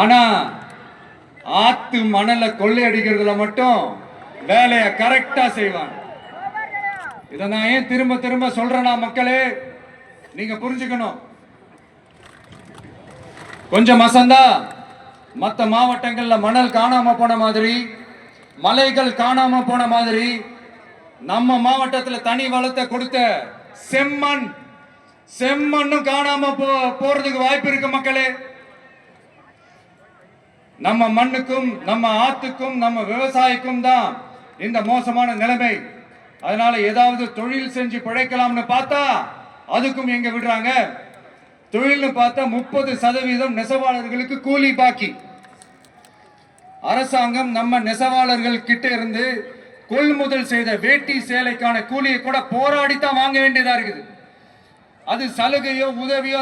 ஆனா ஆத்து மணலை கொள்ளையடிக்கிறதுல மட்டும் வேலையை கரெக்டா செய்வாங்க. இதை நான் ஏன் திரும்ப திரும்ப சொல்றேன்னா, மக்களே நீங்க புரிஞ்சுக்கணும். கொஞ்சம் மசந்தா மற்ற மாவட்டங்கள்ல மணல் காணாம போன மாதிரி, மலைகள் காணாம போன மாதிரி, நம்ம மாவட்டத்தில் தனி வளத்தை கொடுத்த செம்மண்ணும் காணாம போறதுக்கு வாய்ப்பு இருக்கு மக்களே. நம்ம மண்ணுக்கும் நம்ம ஆத்துக்கும் நம்ம விவசாயிக்கும் தான் இந்த மோசமான நிலைமை. அதனால ஏதாவது தொழில் செஞ்சு பிழைக்கலாம்னு பார்த்தா அதுக்கும் எங்க விடுறாங்க. தொழில்னு பார்த்தா 30% நெசவாளர்களுக்கு கூலி பாக்கி. அரசாங்கம் நம்ம நெசவாளர்கள் கிட்ட இருந்து கொள்முதல் செய்த வேட்டி சேலைக்கான கூலியை கூட போராடித்தான் வாங்க வேண்டியதா இருக்குது. அது சலுகையோ உதவியோ